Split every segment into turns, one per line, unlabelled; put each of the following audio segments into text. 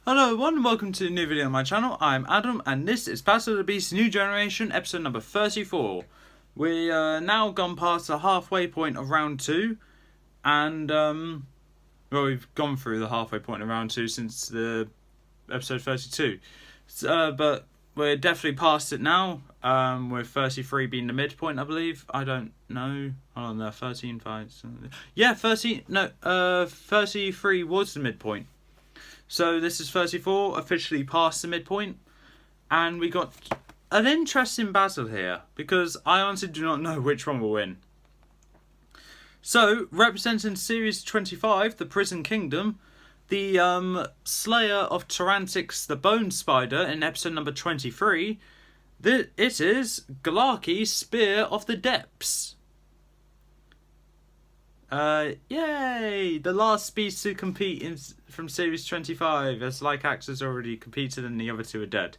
Hello everyone and welcome to a new video on my channel. I'm Adam and this is Battle of the Beasts New Generation episode number 34. We now gone past the halfway point of round 2 and well, we've gone through the halfway point of round 2 since the episode 32. But we're definitely past it now, with 33 being the midpoint, I believe. I don't know. Hold on, there 13 fights. Yeah, 33 was the midpoint. So this is 34, officially past the midpoint, and we got an interesting battle here, because I honestly do not know which one will win. So, representing Series 25, the Prison Kingdom, the Slayer of Tyrantics, the Bone Spider, in episode number 23, it is Glaki, Spear of the Depths. Yay! The last beast to compete from Series 25, as like actors already competed and the other two are dead.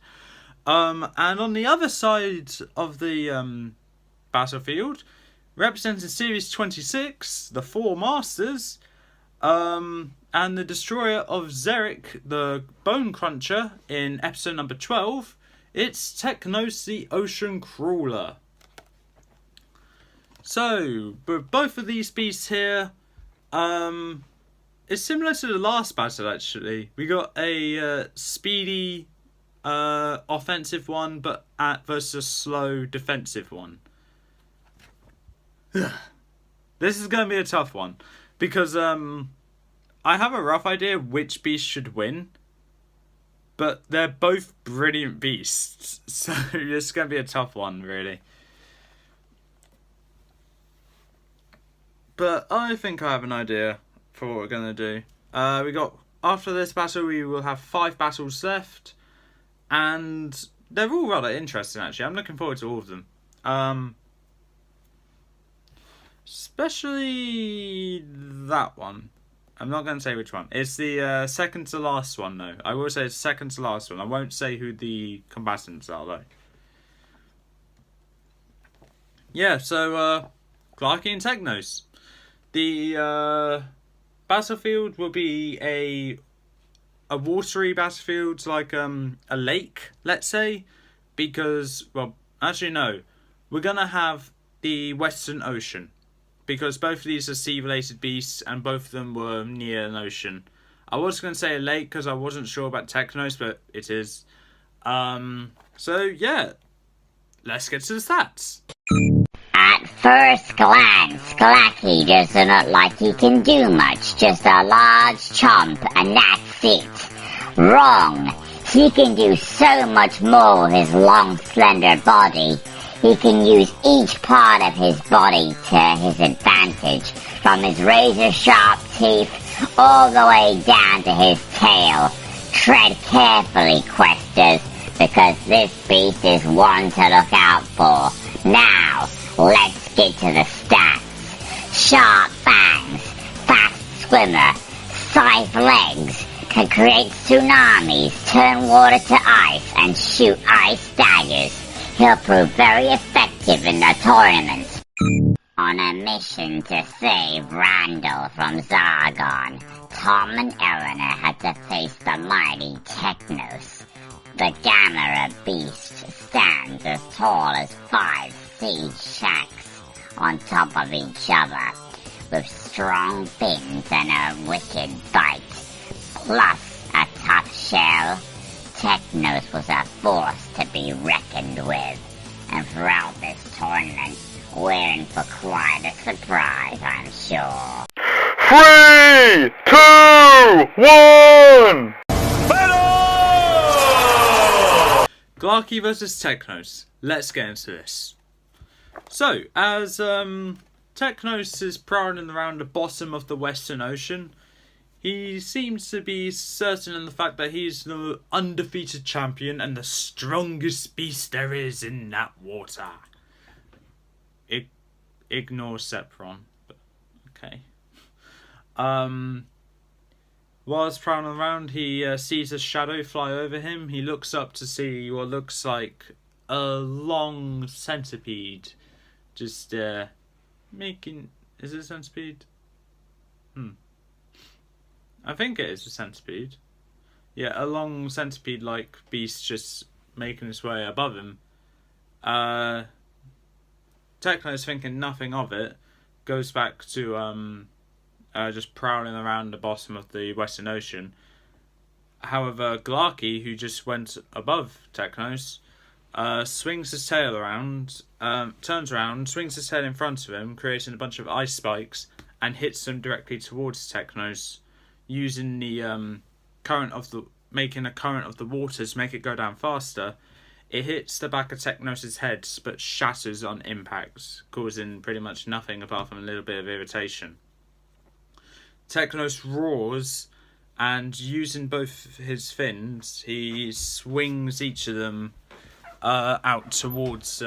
And on the other side of the battlefield, representing Series 26, the Four Masters, and the Destroyer of Xeric, the Bone Cruncher, in episode number 12, it's Teknos, the Ocean Crawler. So, with both of these beasts here, it's similar to the last battle actually. We got a speedy offensive one, but versus a slow defensive one. This is going to be a tough one, because I have a rough idea which beast should win, but they're both brilliant beasts, so this is going to be a tough one, really. But I think I have an idea for what we're going to do. After this battle, we will have 5 battles left. And they're all rather interesting, actually. I'm looking forward to all of them. Especially that one. I'm not going to say which one. It's the second to last one, though. I will say it's second to last one. I won't say who the combatants are, though. Yeah, so Glaki and Teknos. The battlefield will be a watery battlefield, like a lake, let's say, because, well, actually no, we're gonna have the Western Ocean, because both of these are sea-related beasts and both of them were near an ocean. I was gonna say a lake because I wasn't sure about Teknos, but it is. So yeah, let's get to the stats.
At first glance, Glaki doesn't look like he can do much, just a large chomp, and that's it. Wrong. He can do so much more with his long, slender body. He can use each part of his body to his advantage, from his razor-sharp teeth all the way down to his tail. Tread carefully, questers, because this beast is one to look out for. Now, let's get to the stats. Sharp fangs, fast swimmer, scythe legs, can create tsunamis, turn water to ice, and shoot ice daggers. He'll prove very effective in the tournament. On a mission to save Randall from Zargon, Tom and Eleanor had to face the mighty Teknos. The Gamera beast stands as tall as 5 siege shacks on top of each other, with strong fins and a wicked bite, plus a tough shell. Teknos was a force to be reckoned with, and throughout this tournament, we're in for quite a surprise, I'm sure.
3, 2, 1!
Glaki versus Teknos. Let's get into this. So, as Teknos is prowling around the bottom of the Western Ocean, he seems to be certain in the fact that he's the undefeated champion and the strongest beast there is in that water. Ignore Sepron, but okay. Whilst prowling around, he sees a shadow fly over him. He looks up to see what looks like a long centipede. Just making... Is it a centipede? I think it is a centipede. a long centipede-like beast just making its way above him. Teknos, thinking nothing of it, goes back to just prowling around the bottom of the Western Ocean. However, Glaki, who just went above Teknos, swings his tail around, turns around, swings his tail in front of him, creating a bunch of ice spikes, and hits them directly towards Teknos, using the making a current of the waters, make it go down faster. It hits the back of Teknos' head, but shatters on impact, causing pretty much nothing apart from a little bit of irritation. Teknos roars, and using both his fins, he swings each of them out towards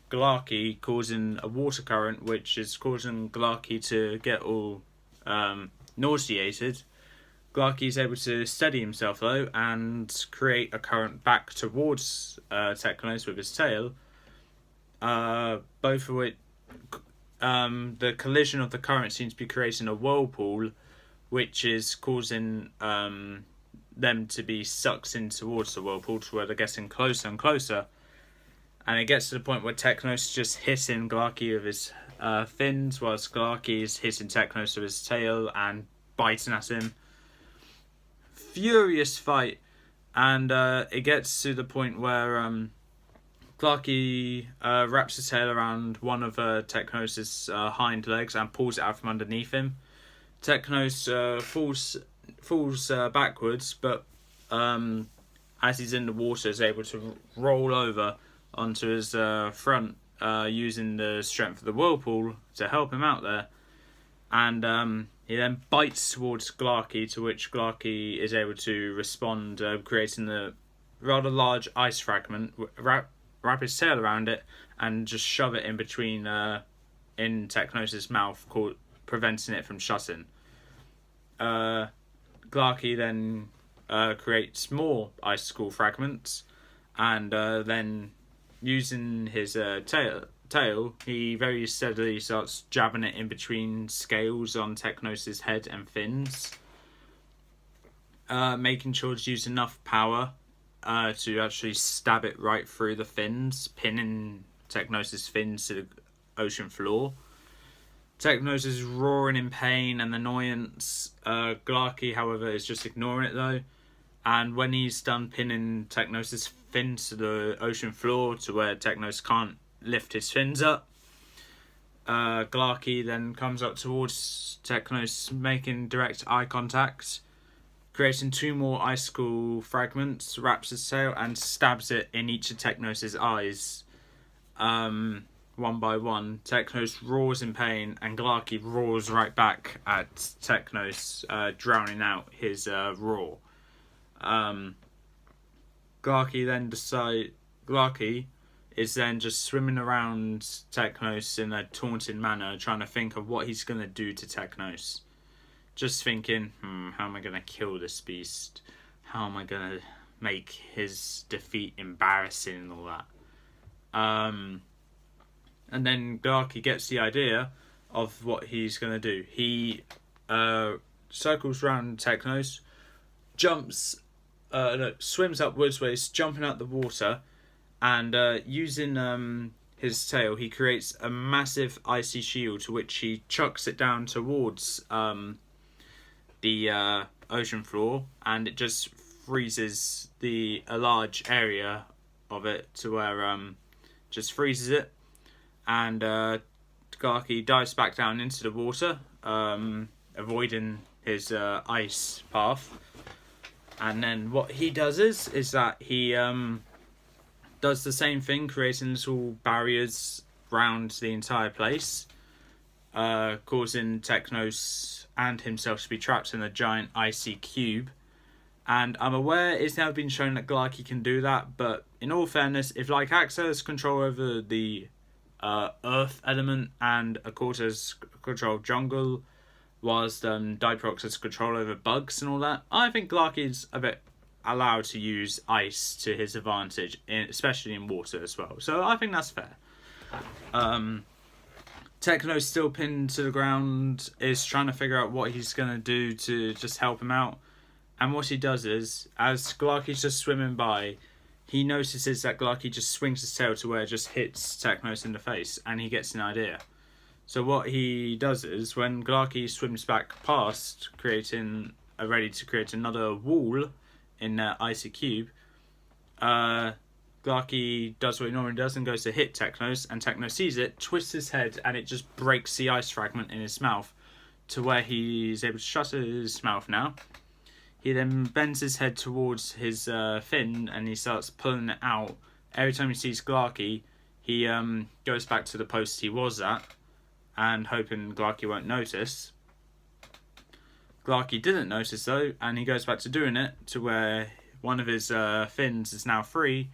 Glaki, causing a water current, which is causing Glaki to get all nauseated. Glaki is able to steady himself though and create a current back towards Teknos with his tail. Both of which, the collision of the current seems to be creating a whirlpool, which is causing them to be sucked in towards the whirlpool to where they're getting closer and closer. And it gets to the point where Teknos is just hitting Glaki with his fins, whilst Glaki is hitting Teknos with his tail and biting at him. Furious fight, and it gets to the point where Glaki wraps his tail around one of Teknos' hind legs and pulls it out from underneath him. Teknos falls backwards, but as he's in the water, is able to roll over onto his front, using the strength of the whirlpool to help him out there. And he then bites towards Glaki, to which Glaki is able to respond, creating the rather large ice fragment, wrap his tail around it, and just shove it in between in Teknos' mouth, preventing it from shutting. Glaki then creates more icicle fragments, and then using his tail, he very steadily starts jabbing it in between scales on Teknos' head and fins, making sure to use enough power to actually stab it right through the fins, pinning Teknos' fins to the ocean floor. Teknos is roaring in pain and annoyance. Glaki, however, is just ignoring it though, and when he's done pinning Teknos' fins to the ocean floor to where Teknos can't lift his fins up, Glaki then comes up towards Teknos, making direct eye contact, creating two more icicle fragments, wraps his tail and stabs it in each of Teknos' eyes, one by one. Teknos roars in pain, and Glaki roars right back at Teknos, drowning out his roar. Glaki is then just swimming around Teknos in a taunting manner, trying to think of what he's going to do to Teknos. Just thinking, how am I going to kill this beast? How am I going to make his defeat embarrassing and all that? And then Glaki gets the idea of what he's going to do. He circles around Teknos, swims upwards where he's jumping out the water, and using his tail, he creates a massive icy shield, to which he chucks it down towards the ocean floor, and it just freezes a large area of it to where just freezes it, and Glaki dives back down into the water, avoiding his ice path. And then what he does is that he does the same thing, creating little barriers around the entire place, causing Teknos and himself to be trapped in a giant icy cube. And I'm aware it's now been shown that Glaki can do that, but in all fairness, if Lycax has control over the earth element and Akorta has control of jungle, whilst Diprox has control over bugs and all that, I think Glaki's a bit allowed to use ice to his advantage, especially in water as well. So I think that's fair. Tekno's still pinned to the ground, is trying to figure out what he's going to do to just help him out. And what he does is, as Glaki just swimming by, he notices that Glaki just swings his tail to where it just hits Teknos in the face, and he gets an idea. So what he does is, when Glaki swims back past, ready to create another wall in that icy cube, Glaki does what he normally does and goes to hit Teknos, and Teknos sees it, twists his head, and it just breaks the ice fragment in his mouth to where he's able to shut his mouth now. He then bends his head towards his fin and he starts pulling it out. Every time he sees Glaki, he goes back to the post he was at and hoping Glaki won't notice. Glaki didn't notice though, and he goes back to doing it to where one of his fins is now free,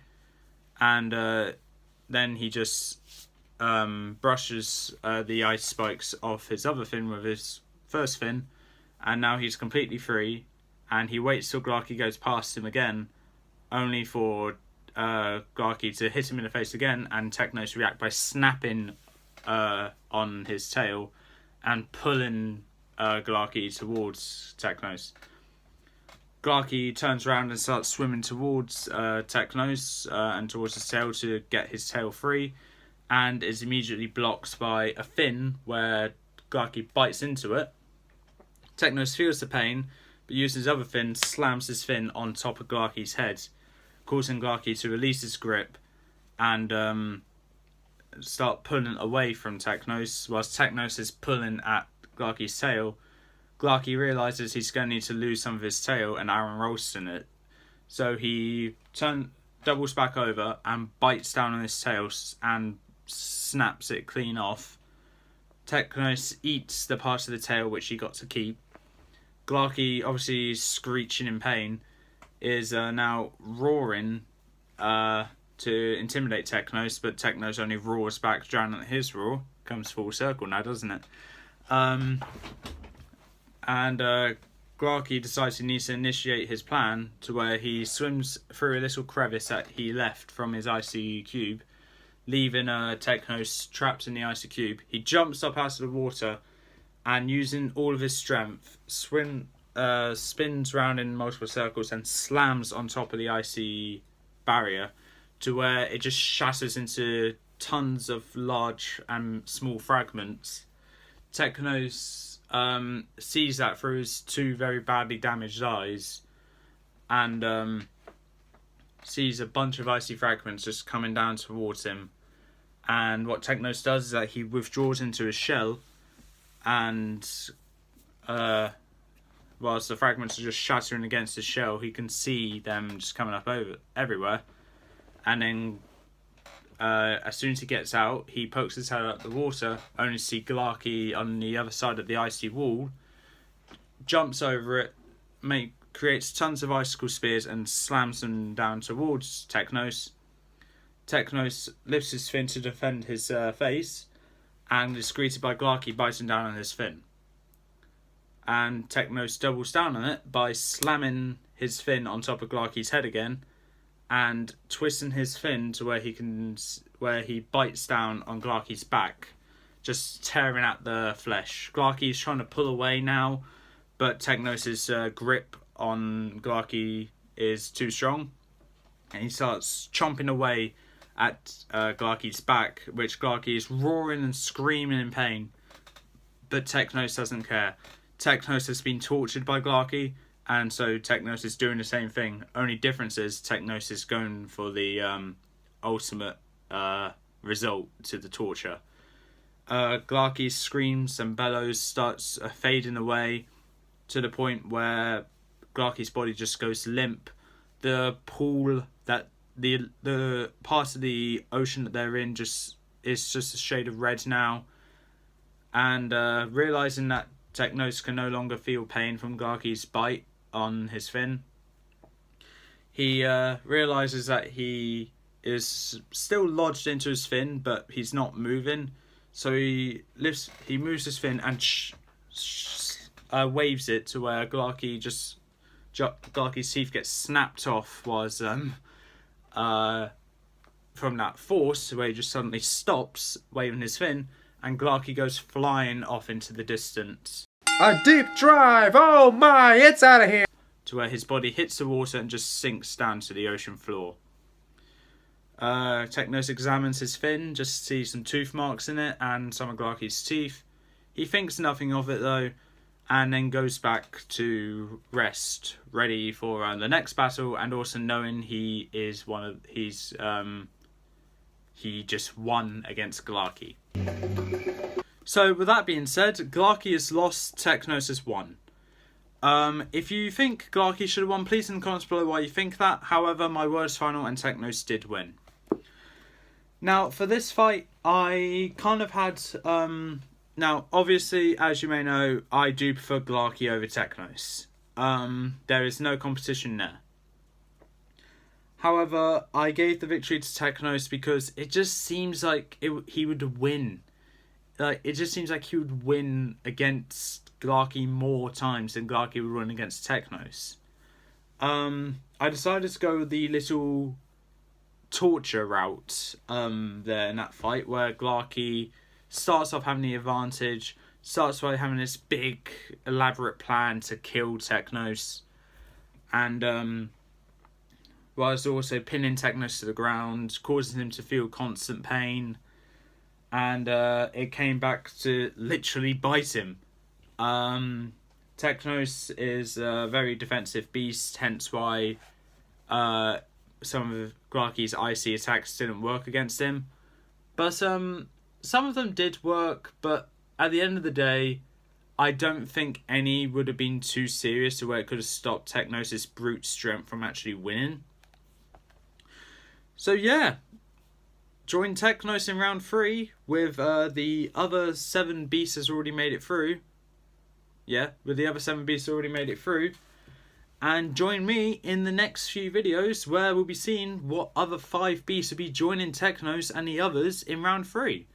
and then he just brushes the ice spikes off his other fin with his first fin, and now he's completely free. And he waits till Glaki goes past him again, only for Glaki to hit him in the face again, and Teknos react by snapping on his tail and pulling Glaki towards Teknos. Glaki turns around and starts swimming towards Teknos and towards his tail to get his tail free, and is immediately blocked by a fin where Glaki bites into it. Teknos feels the pain, but using his other fin, slams his fin on top of Glaki's head, causing Glaki to release his grip and start pulling away from Teknos, whilst Teknos is pulling at Glaki's tail. Glaki realises he's going to need to lose some of his tail and Aaron roasts in it, so he doubles back over and bites down on his tail and snaps it clean off. Teknos eats the part of the tail which he got to keep. Glaki, obviously screeching in pain, is now roaring to intimidate Teknos, but Teknos only roars back, drowning at his roar. Comes full circle now, doesn't it? And Glaki decides he needs to initiate his plan to where he swims through a little crevice that he left from his icy cube, leaving Teknos trapped in the icy cube. He jumps up out of the water and, using all of his strength, spins round in multiple circles and slams on top of the icy barrier to where it just shatters into tons of large and small fragments. Teknos sees that through his two very badly damaged eyes and sees a bunch of icy fragments just coming down towards him. And what Teknos does is that he withdraws into his shell, and whilst the fragments are just shattering against his shell, he can see them just coming up everywhere. And then as soon as he gets out, he pokes his head out the water, only to see Glaki on the other side of the icy wall, jumps over it, creates tons of icicle spears and slams them down towards Teknos. Teknos lifts his fin to defend his face, and is greeted by Glaki biting down on his fin. And Teknos doubles down on it by slamming his fin on top of Glaki's head again, and twisting his fin to where he bites down on Glaki's back, just tearing at the flesh. Glaki's trying to pull away now, but Teknos' grip on Glaki is too strong, and he starts chomping away at Glaki's back, which Glaki is roaring and screaming in pain, but Teknos doesn't care. Teknos has been tortured by Glaki, and so Teknos is doing the same thing. Only difference is Teknos is going for the ultimate result to the torture. Glaki screams and bellows, starts fading away to the point where Glaki's body just goes limp. The pool that the part of the ocean that they're in is just a shade of red now, and realizing that Teknos can no longer feel pain from Glaki's bite on his fin, he realizes that he is still lodged into his fin, but he's not moving. So he moves his fin and waves it to where Glaki's teeth get snapped off from that force, where he just suddenly stops waving his fin, and Glaki goes flying off into the distance.
A deep drive! Oh my, it's out of here!
to where his body hits the water and just sinks down to the ocean floor. Teknos examines his fin, just to see some tooth marks in it and some of Glaki's teeth. He thinks nothing of it though, and then goes back to rest, ready for the next battle, and also knowing he just won against Glaki. So with that being said, Glaki has lost, Teknos has won. If you think Glaki should have won, please in the comments below why you think that. However, my word is final and Teknos did win. Now, for this fight, I kind of had... now, obviously, as you may know, I do prefer Glaki over Teknos. There is no competition there. However, I gave the victory to Teknos because it just seems like he would win. Like, it just seems like he would win against Glaki more times than Glaki would win against Teknos. I decided to go the little torture route there in that fight, where Glaki starts off having the advantage, starts by having this big elaborate plan to kill Teknos, and whilst also pinning Teknos to the ground, causing him to feel constant pain, and it came back to literally bite him. Teknos is a very defensive beast, hence why some of Glaki's icy attacks didn't work against him. But some of them did work, but at the end of the day, I don't think any would have been too serious to where it could have stopped Teknos' brute strength from actually winning. So yeah, join Teknos in round 3 with the other 7 beasts has already made it through. Yeah, with the other 7 beasts already made it through. And join me in the next few videos where we'll be seeing what other 5 beasts will be joining Teknos and the others in round 3.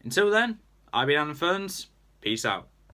Until then, I've been Alan Ferns. Peace out.